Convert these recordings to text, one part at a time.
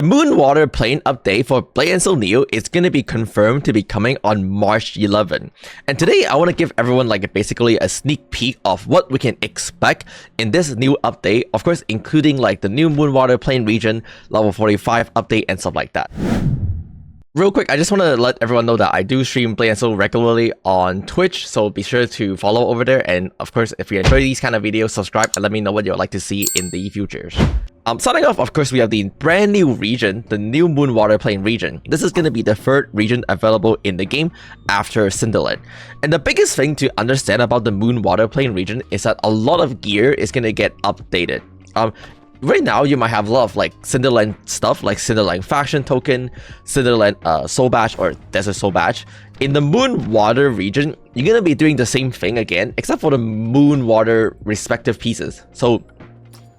The Moonwater Plain update for Blade and Soul Neo is going to be confirmed to be coming on March 11. And today I want to give everyone basically a sneak peek of what we can expect in this new update, of course including the new Moonwater Plain region, level 45 update and stuff like that. Real quick, I just want to let everyone know that I do stream Blade and Soul regularly on Twitch, so be sure to follow over there, and of course if you enjoy these kind of videos, subscribe and let me know what you would like to see in the futures. Starting off, of course, we have the brand new region, the new Moonwater Plain region. This is going to be the third region available in the game after Cinderland. And the biggest thing to understand about the Moonwater Plain region is that a lot of gear is going to get updated. Right now, you might have a lot of Cinderland stuff, like Cinderland Faction Token, Cinderland Soul Badge, or Desert Soul Badge. In the Moonwater region, you're going to be doing the same thing again, except for the Moonwater respective pieces. So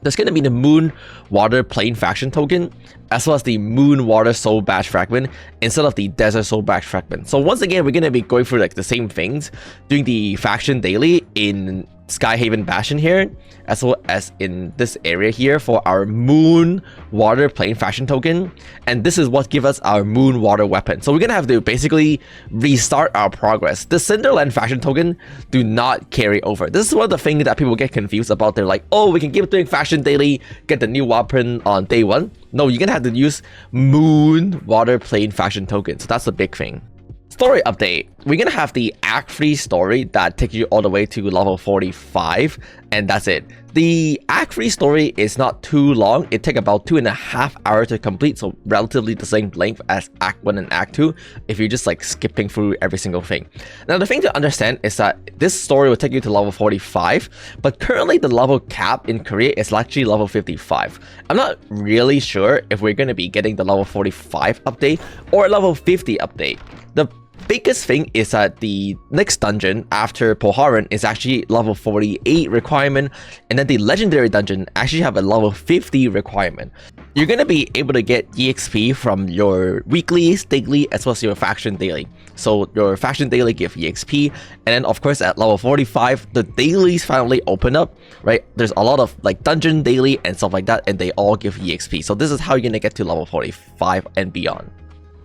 there's going to be the Moonwater Plain Faction Token, as well as the Moonwater Soul Badge Fragment, instead of the Desert Soul Badge Fragment. So once again, we're going to be going through the same things, doing the Faction Daily in Skyhaven Bastion here, as well as in this area here for our Moonwater Plain Faction Token. And this is what gives us our Moonwater Weapon. So we're gonna have to basically restart our progress. The Cinderland Faction Token do not carry over. This is one of the things that people get confused about. They're like, oh, we can keep doing Faction Daily, get the new weapon on day one. No, you're gonna have to use Moonwater Plain Faction Token. So that's the big thing. Story update. We're gonna have the Act 3 story that takes you all the way to level 45, and that's it. The Act 3 story is not too long. It takes about 2.5 hours to complete, so relatively the same length as Act 1 and Act 2 if you're just skipping through every single thing. Now the thing to understand is that this story will take you to level 45, but currently the level cap in Korea is actually level 55. I'm not really sure if we're gonna be getting the level 45 update or level 50 update. The biggest thing is that the next dungeon after Poharan is actually level 48 requirement, and then the legendary dungeon actually have a level 50 requirement. You're going to be able to get EXP from your weeklies, daily, as well as your faction daily. So your faction daily give EXP, and then of course at level 45 the dailies finally open up, right? There's a lot of dungeon daily and stuff like that, and they all give EXP. So this is how you're going to get to level 45 and beyond.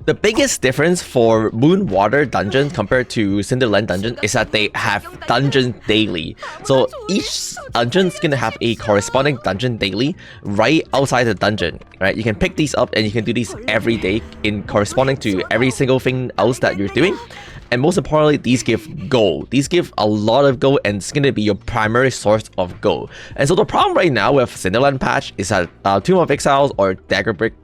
The biggest difference for Moonwater Dungeon compared to Cinderland Dungeon is that they have Dungeon Daily. So each dungeon is going to have a corresponding Dungeon Daily right outside the dungeon, right? You can pick these up and you can do these every day in corresponding to every single thing else that you're doing. And most importantly, these give gold. These give a lot of gold, and it's going to be your primary source of gold. And so the problem right now with Cinderland patch is that Tomb of Exiles or Dagger Brick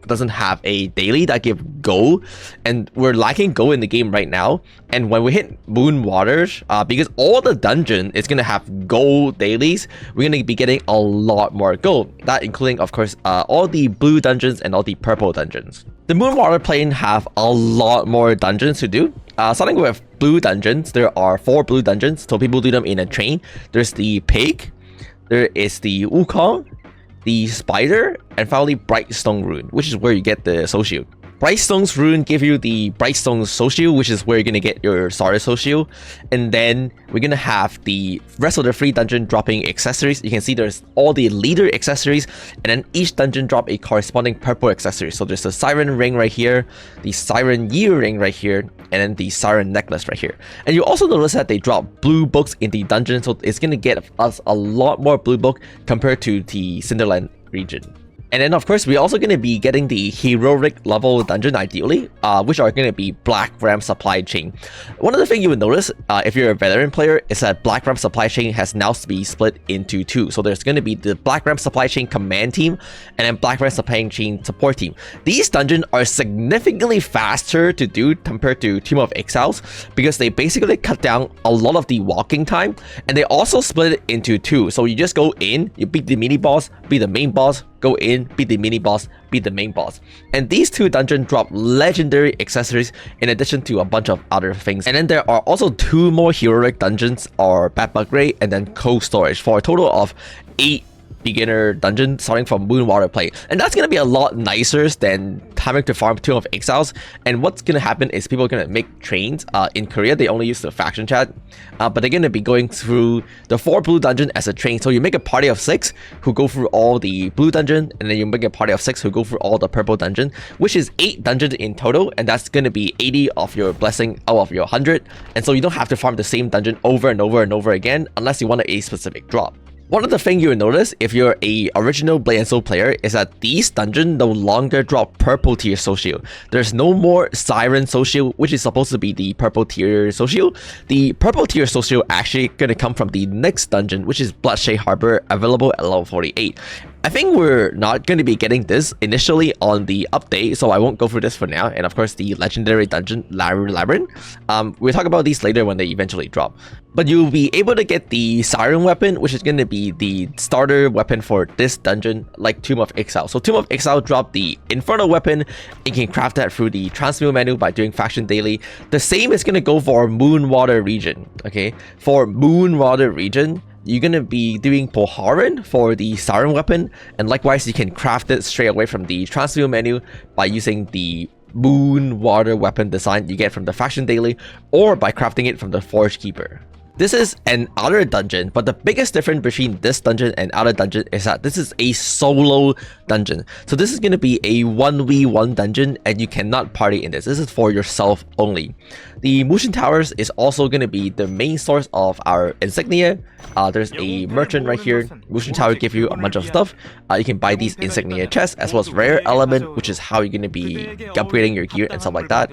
doesn't have a daily that give gold, and we're lacking gold in the game right now. And when we hit Moonwaters, because all the dungeon is gonna have gold dailies, we're gonna be getting a lot more gold, that including of course all the blue dungeons and all the purple dungeons. The Moonwater Plain have a lot more dungeons to do. Starting with blue dungeons, there are 4 blue dungeons, so people do them in a train. There's the pig, there is the Wukong, the spider, and finally Brightstone Rune, which is where you get the soul shield. Brightstone's Rune give you the Brightstone Soul Shield, which is where you're gonna get your starter Soul Shield. And then we're gonna have the rest of the 3 dungeon dropping accessories. You can see there's all the leader accessories, and then each dungeon drop a corresponding purple accessory. So there's the Siren Ring right here, the Siren Year Ring right here, and then the Siren Necklace right here. And you also notice that they drop blue books in the dungeon, so it's gonna get us a lot more blue book compared to the Cinderland region. And then of course we're also going to be getting the heroic level dungeon ideally, which are going to be Black Ram Supply Chain. One of the things you will notice if you're a veteran player is that Black Ram Supply Chain has now been split into 2. So there's going to be the Black Ram Supply Chain command team and then Black Ram Supply Chain support team. These dungeons are significantly faster to do compared to Tomb of Exiles, because they basically cut down a lot of the walking time, and they also split it into 2. So you just go in, you beat the mini boss, beat the main boss, go in, beat the mini boss, beat the main boss. And these 2 dungeons drop legendary accessories in addition to a bunch of other things. And then there are also 2 more heroic dungeons, or Bad Bug Raid and then Cold Storage, for a total of 8 beginner dungeons starting from Moonwater Plain. And that's going to be a lot nicer than timing to farm Tomb of Exiles, and what's gonna happen is people are gonna make trains. In Korea, they only use the faction chat, but they're gonna be going through the 4 blue dungeon as a train. So you make a party of 6 who go through all the blue dungeon, and then you make a party of 6 who go through all the purple dungeon, which is 8 dungeons in total, and that's gonna be 80 of your blessing out of your 100, and so you don't have to farm the same dungeon over and over and over again unless you want a specific drop. One of the things you'll notice if you're a original Blade & Soul player is that these dungeons no longer drop purple tier social. There's no more Siren social, which is supposed to be the purple tier social. The purple tier social actually gonna come from the next dungeon, which is Bloodshade Harbor, available at level 48. I think we're not going to be getting this initially on the update, so I won't go through this for now. And of course, the legendary dungeon Labyrinth. We'll talk about these later when they eventually drop. But you'll be able to get the Siren weapon, which is going to be the starter weapon for this dungeon, like Tomb of Exile. So Tomb of Exile dropped the Infernal weapon. You can craft that through the transmute menu by doing faction daily. The same is going to go for Moonwater Region. Okay, for Moonwater Region, you're going to be doing Poharan for the Siren weapon, and likewise you can craft it straight away from the transmute menu by using the Moonwater weapon design you get from the faction daily, or by crafting it from the Forge Keeper. This is an outer dungeon, but the biggest difference between this dungeon and outer dungeon is that this is a solo dungeon. So this is going to be a 1v1 dungeon, and you cannot party in this. This is for yourself only. The Mushin Towers is also going to be the main source of our insignia. There's a merchant right here. Mushin Tower give you a bunch of stuff. You can buy these insignia chests as well as rare element, which is how you're going to be upgrading your gear and stuff like that.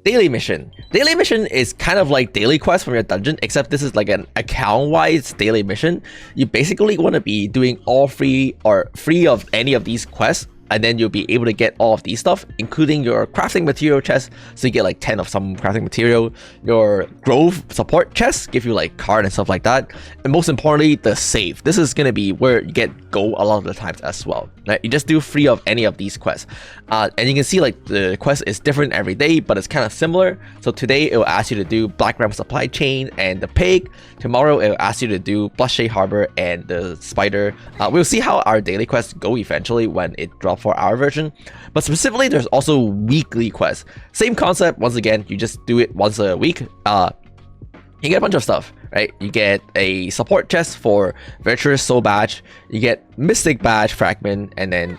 Daily mission. Daily mission is kind of like daily quest from your dungeon, except this is like an account-wise daily mission. You basically want to be doing all free of any of these quests, and then you'll be able to get all of these stuff, including your crafting material chest, so you get like 10 of some crafting material. Your grove support chest give you like card and stuff like that, and most importantly, the save. This is going to be where you get gold a lot of the times as well. Right? You just do free of any of these quests, and you can see like the quest is different every day, but it's kind of similar. So today it will ask you to do Black Ram Supply Chain and the pig. Tomorrow it will ask you to do Bloodshade Harbor and the spider. We'll see how our daily quests go eventually when it drops for our version, but specifically there's also weekly quests. Same concept. Once again, you just do it once a week. You get a bunch of stuff, right? You get a support chest for Virtuous Soul Badge, you get Mystic Badge Fragment, and then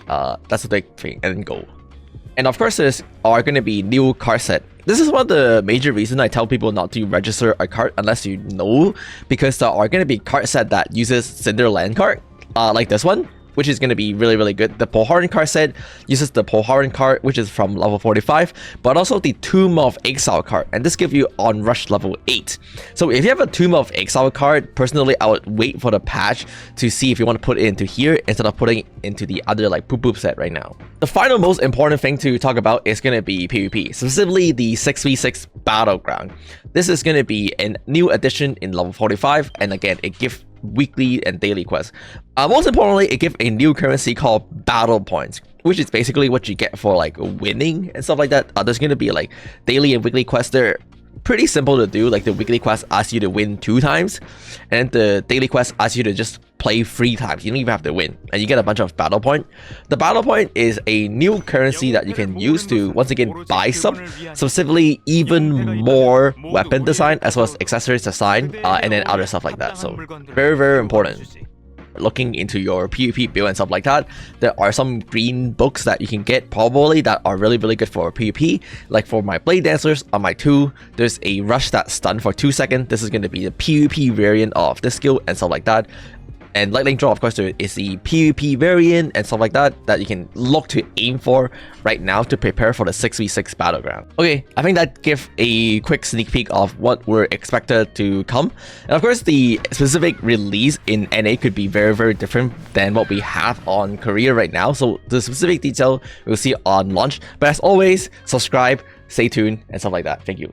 that's the big thing, and then gold. And of course, there's are going to be new card set. This is one of the major reasons I tell people not to register a card unless you know, because there are going to be card set that uses Cinderland card, like this one, which is going to be really good. The Poharan card set uses the Poharan card, which is from level 45, but also the Tomb of Exile card, and this gives you on rush level 8. So if you have a Tomb of Exile card, personally I would wait for the patch to see if you want to put it into here instead of putting it into the other like poop set right now. The final most important thing to talk about is going to be PvP, specifically the 6v6 battleground. This is going to be a new addition in level 45, and again it gives weekly and daily quests. Most importantly, it gives a new currency called battle points, which is basically what you get for like winning and stuff like that. There's going to be like daily and weekly quests. They're pretty simple to do. Like the weekly quest asks you to win 2 times, and the daily quest asks you to just play 3 times. You don't even have to win, and you get a bunch of battle point. The battle point is a new currency that you can use to once again buy stuff, specifically even more weapon design as well as accessories design, and then other stuff like that. So very important. Looking into your PvP build and stuff like that, there are some green books that you can get probably that are really good for PvP. Like for my Blade Dancers on my 2, there's a rush that stun for 2 seconds. This is going to be the PvP variant of this skill and stuff like that. And Lightning Draw, of course, there is the PvP variant and stuff like that that you can look to aim for right now to prepare for the 6v6 battleground. Okay, I think that gives a quick sneak peek of what we're expected to come. And of course, the specific release in NA could be very different than what we have on Korea right now. So the specific detail we'll see on launch. But as always, subscribe, stay tuned, and stuff like that. Thank you.